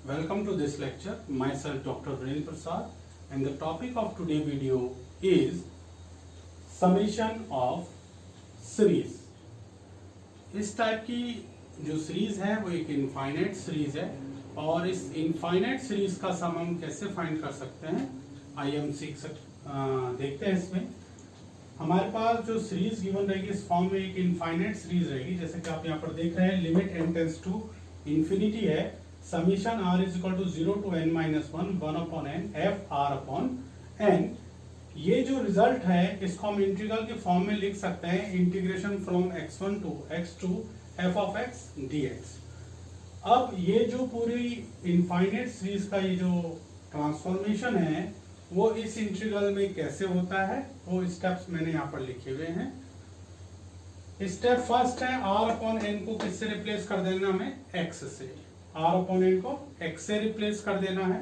Welcome to this lecture. Myself Dr. Virendra Prasad, and the topic of today's video is summation of series. इस type की जो series है वो एक infinite series है और इस इनफाइनाइट सीरीज का सम हम कैसे फाइंड कर सकते हैं आइए हम देखते हैं। इसमें हमारे पास जो सीरीज गिवन रहेगी इस फॉर्म में एक इनफाइनाइट सीरीज रहेगी, जैसे कि आप यहाँ पर देख रहे हैं limit n tends to infinity है, summation r is equal to 0 to n minus 1 upon n f r upon n। ये जो रिजल्ट है इसको हम इंटीग्रल के फॉर्म में लिख सकते हैं, integration from x1 to x2 f of x dx। अब ये जो पूरी इनफाइनाइट सीरीज का ये जो ट्रांसफॉर्मेशन है वो इस इंटीग्रल में कैसे होता है वो स्टेप्स मैंने यहाँ पर लिखे हुए हैं। स्टेप फर्स्ट है r अपॉन n को किससे रिप्लेस कर देना, हमें x से, r अपॉन n को x से रिप्लेस कर देना है।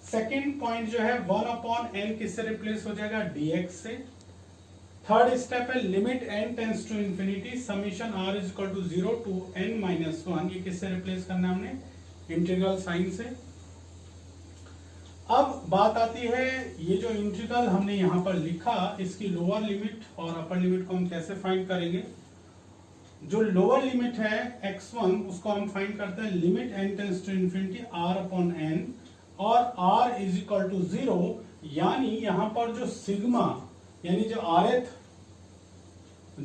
सेकेंड पॉइंट जो है 1 अपॉन n किससे रिप्लेस हो जाएगा, dx से। थर्ड स्टेप है limit n tends to infinity summation r is equal to 0 to n minus 1, ये किससे रिप्लेस करना है हमने, इंटीग्रल साइन से। अब बात आती है ये जो इंटीग्रल हमने यहाँ पर लिखा इसकी लोअर लिमिट और अपर लिमिट को हम कैसे फाइंड करेंगे। जो लोअर लिमिट है x1 उसको हम फाइंड करते हैं limit n tends to infinity r upon n और r इज इक्वल टू 0, यानी यहाँ पर जो सिग्मा यानी जो rth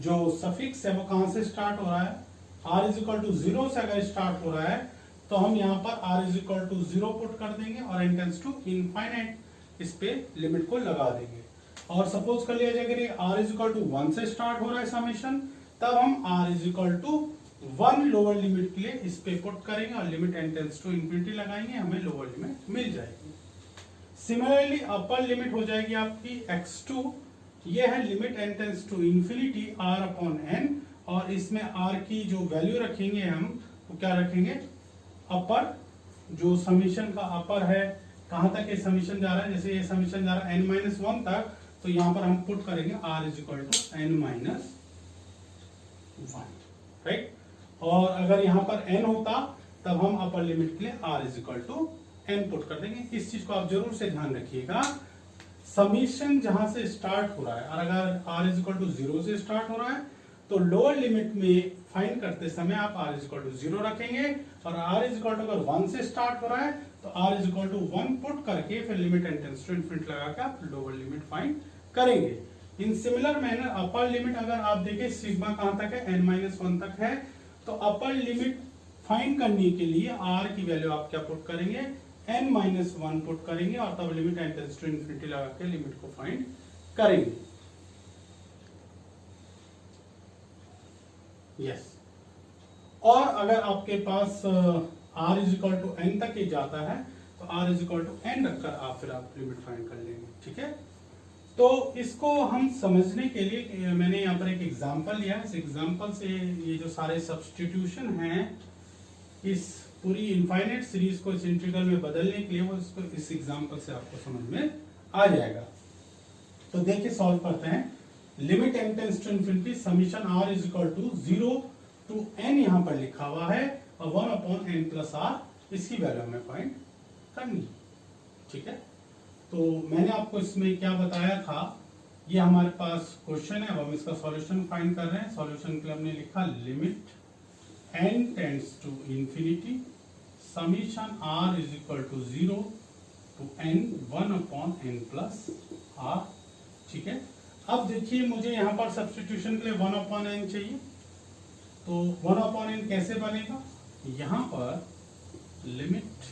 जो सफिक्स है वो कहां से स्टार्ट हो रहा है, r इज इक्वल टू 0 से अगर स्टार्ट हो रहा है तो हम यहाँ पर r is equal to 0 put कर देंगे और n टेंड्स टू इनफाइनाइट इस पे लिमिट को लगा देंगे। और सपोज कर लिया जाए अगर ये r इज इक्वल टू 1 से स्टार्ट हो रहा है समेशन, तब हम r is equal to 1 lower limit के लिए इस पे पुट करेंगे और limit n tends to infinity लगाएंगे, हमें लोअर लिमिट मिल जाएगी। सिमिलरली अपर लिमिट हो जाएगी आपकी x2, ये है limit n tends to infinity r upon n और इसमें r की जो वैल्यू रखेंगे हम वो क्या रखेंगे, अपर, जो समीशन का अपर है कहां तक ये समीशन जा रहा है, जैसे ये समीशन जा रहा है n-1 तक, तो यहां पर हम पुट करेंगे r is equal to n-1, right. और अगर यहां पर n होता तब हम अपर लिमिट के लिए r is equal to n put कर देंगे। इस चीज को आप जरूर से ध्यान रखिएगा, समीशन जहां से स्टार्ट हो रहा है और अगर r इज इक्वल टू 0 से स्टार्ट हो रहा है तो लोअर लिमिट में फाइंड करते समय आप r इज इक्वल टू 0 रखेंगे और r इज इक्वल टू अगर 1 से स्टार्ट हो रहा है तो r is equal to 1 put करके फिर limit n tends to infinity लगा के आप लोअर लिमिट फाइंड करेंगे। In similar manner upper limit अगर आप देखें सिग्मा कहां तक है, n-1 तक है, तो अपर लिमिट फाइंड करने के लिए r की वैल्यू आप क्या पुट करेंगे, n-1 पुट करेंगे और तब limit n tends to infinity लगा के लिमिट को फाइंड करेंगे। यस और अगर आपके पास r is equal to n तक ही जाता है तो r is equal to n रखकर आप फिर आप लिमिट फाइंड कर लेंगे, ठीक है। तो इसको हम समझने के लिए मैंने यहाँ पर एक एग्जांपल लिया, इस एग्जांपल से ये जो सारे सब्स्टिट्यूशन हैं इस पूरी इनफाइनाइट सीरीज को इस इंटीग्रल में बदलने के लिए वो इसको इस एग्जांपल से आपको समझ में आ जाएगा। तो देखिए सॉल्व करते हैं। Limit n tends to infinity summation r is equal to 0 to n यहाँ पर लिखा हुआ है और 1 अपॉन n प्लस r इसकी वैल्यू हमें फाइंड करनी, ठीक है। तो मैंने आपको इसमें क्या बताया था, ये हमारे पास क्वेश्चन है, अब हम इसका सॉल्यूशन फाइंड कर रहे हैं। सॉल्यूशन के लिए हमने लिखा limit n tends to infinity summation r is equal to 0 to n 1 upon n plus r, ठीक है। अब देखिए मुझे यहाँ पर सब्स्टिट्यूशन के लिए 1 अपॉन n चाहिए, तो 1 अपॉन n कैसे बनेगा, यहाँ पर limit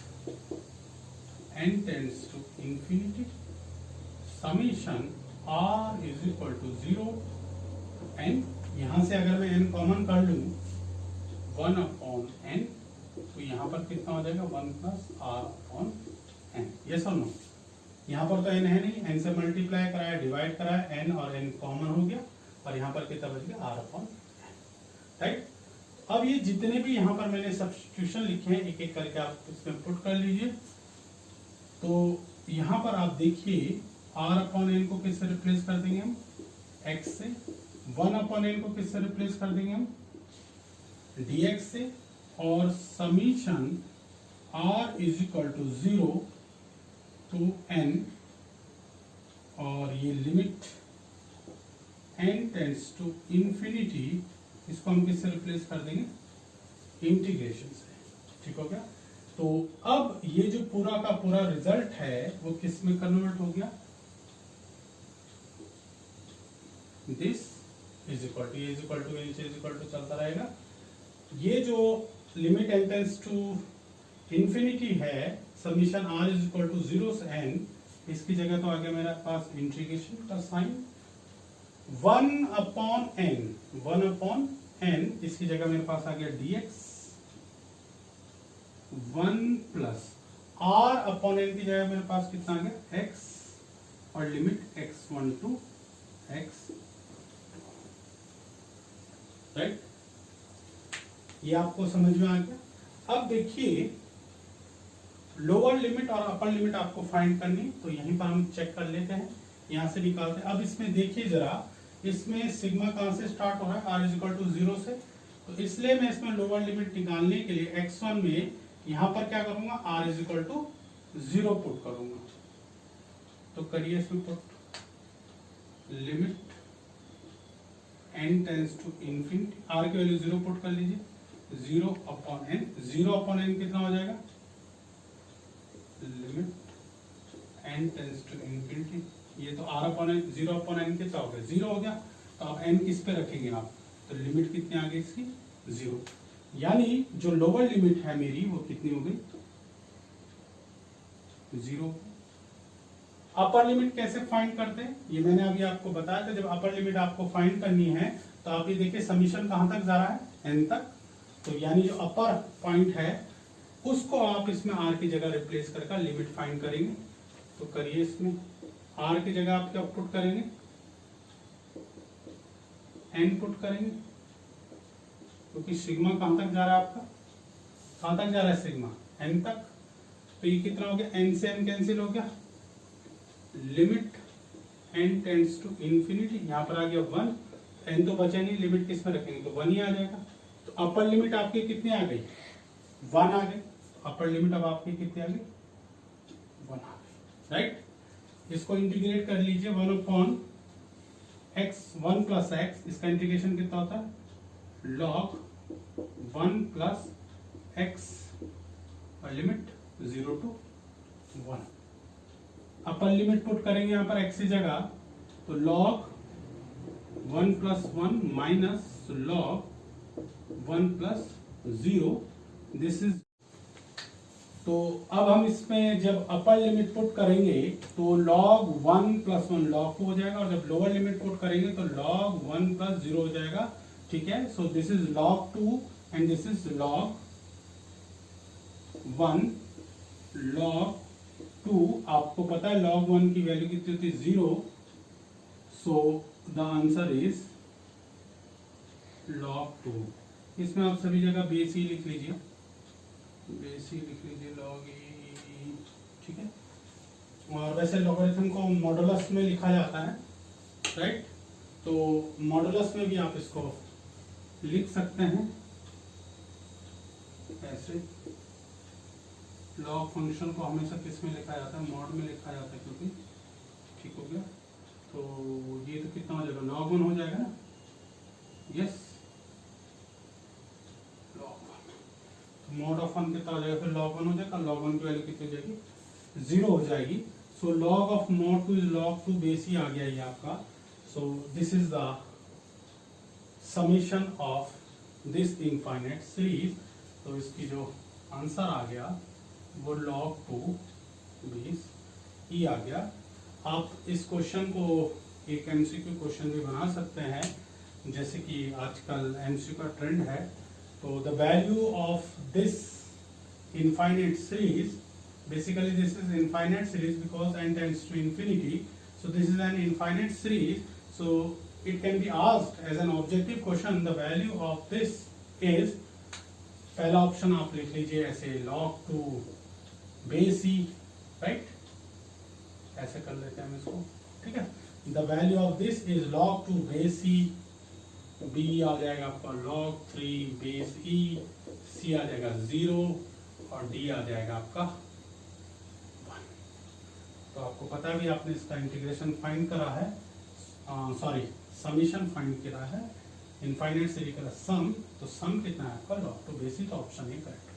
n tends to infinity summation r is equal to 0 n, यहाँ से अगर मैं n कॉमन कर लूँ 1 अपॉन n तो यहाँ पर कितना हो जाएगा 1 plus r upon n, yes और नो। यहाँ पर तो n है नहीं, n से मल्टीप्लाई कराया डिवाइड कराया n और n कॉमन हो गया और यहाँ पर कितना बच गया r अपॉन n, राइट। अब ये जितने भी यहाँ पर मैंने सब्स्टिट्यूशन लिखे हैं एक एक करके आप इसमें पुट कर लीजिए। तो यहाँ पर आप देखिए r अपॉन n को किससे रिप्लेस कर देंगे हम, x से, 1 अपॉन n को किससे रिप्लेस कर देंगे हम, dx से, और summation r is equal to 0 to n, और ये limit n tends to infinity, इसको हम किससे रिप्लेस कर देंगे, इंटीग्रेशन से। ठीक हो गया। तो अब ये जो पूरा का पूरा रिजल्ट है वो किस में कन्वर्ट हो गया, दिस इज इक्वल टू, ये is equal to, is equal to चलता रहेगा। ये जो limit n tends to infinity है, summation r is equal to 0 से n, इसकी जगह तो आ गया मेरे पास इंटीग्रेशन का साइन 1 अपॉन n, इसकी जगह मेरे पास आ गया dx 1 plus r upon n की जगह मेरे पास कितना आ गया x, और limit x1 to x, right. ये आपको समझ में आ गया। अब देखिए लोअर लिमिट और अपर लिमिट आपको फाइंड करनी, तो यहीं पर हम चेक कर लेते हैं, यहां से निकालते हैं। अब इसमें देखिए जरा, इसमें सिग्मा कहां से स्टार्ट हो रहा है, r इज इक्वल टू 0 से, तो इसलिए मैं इसमें लोअर लिमिट निकालने के लिए x1 में यहां पर क्या करूंगा, r is equal to 0 put करूंगा। तो करिए इसमें put, limit n tends to infinity, r की वैल्यू 0 पुट कर लीजिए, 0 अपॉन n, 0 अपॉन n कितना हो जाएगा, limit n tends to infinity, ये तो r upon n, 0 upon n कितना हो गया, 0 हो गया। तो अब n किस पे रखेंगे आप, तो लिमिट कितनी आ गई इसकी, 0, यानी जो लोअर लिमिट है मेरी वो कितनी हो गई, 0। अपर लिमिट कैसे फाइंड करते हैं, ये मैंने अभी आपको बताया था। जब अपर लिमिट आपको फाइंड करनी है तो आप ये देखिए समीशन कहां तक जा रहा है, n तक, तो यानी जो अपर पॉइंट है उसको आप इसमें r की जगह रिप्लेस करके लिमिट फाइंड करेंगे। तो करिए, इसमें r की जगह आप क्या पुट करेंगे, n पुट करेंगे, क्योंकि सिग्मा कहां तक जा रहा है आपका, कहां तक जा रहा है सिग्मा, n तक। तो ये कितना हो गया, n से n कैंसिल हो गया, limit n tends to infinity, यहाँ पर आ गया 1, n तो बचा नहीं, लिमिट किस में रखेंगे, तो 1 ही आ जाएगा। तो अपर लिमिट आपकी कितनी आ गई, 1 आ गई। अपर लिमिट अब आपकी कितनी आ गई, 1 आ गई, राइट। इसको इंटीग्रेट कर लीजिए, 1 अपॉन x, 1 प्लस x, इसका इंटीग्रेशन कितना होता है, log 1 प्लस x, और limit 0 to 1। Upper limit put करेंगे यहाँ पर x की जगह, तो log 1 plus 1 minus log 1 plus 0, this is. तो अब हम इसमें जब अपर लिमिट पुट करेंगे तो log 1 प्लस 1 log 2 हो जाएगा, और जब लोअर लिमिट पुट करेंगे तो log 1 प्लस 0 हो जाएगा। ठीक है, सो this is log 2 and this is log 1, log 2, आपको पता है log 1 की वैल्यू कितनी होती है, 0, so the answer is log 2। इसमें आप सभी जगह बेस ही लिख लीजिए, बेस ही लिख लीजिए, log e, ठीक है। और वैसे लॉगरिथम को मॉडुलस में लिखा जाता है, राइट। तो मॉडुलस में भी आप इसको लिख सकते हैं ऐसे। लॉग फंक्शन को हमेशा किस में लिखा जाता है, मॉड में लिखा जाता है, क्योंकि ठीक हो गया। तो ये तो कितना हो जाएगा, log 1 हो जाएगा ना, यस, log 1। मॉड ऑफ 1 कितना हो जाएगा, फिर log 1 हो जाएगा, log 1 की वैल्यू कितनी हो जाएगी, 0 हो जाएगी। So log of mod 2 is log 2 base ही आ गया ये आपका। So this is the summation of this infinite series. तो इसकी जो आंसर आ गया वो log 2 बेस ही आ गया। आप इस क्वेश्चन को एक एमसीक्यू क्वेश्चन भी बना सकते हैं, जैसे कि आजकल एमसीक्यू का ट्रेंड है। तो the value of this infinite series, basically this is infinite series because n tends to infinity, so this is an infinite series, so it can be asked as an objective question, the value of this is, पहला option आप लिख लीजिए ऐसे, log 2 base ही, right, ऐसे कर लेते हैं हम इसको, ठीक है। The value of this is log 2 base ही, बी आ जाएगा आपका log 3 बेस ई, सी आ जाएगा 0, और डी आ जाएगा आपका 1। तो आपको पता भी, आपने इसका इंटीग्रेशन फाइंड करा है, सॉरी समीशन फाइंड करा है, इनफाइनाइट सीरीज का सम, तो सम कितना है आपका log to basis, option A correct.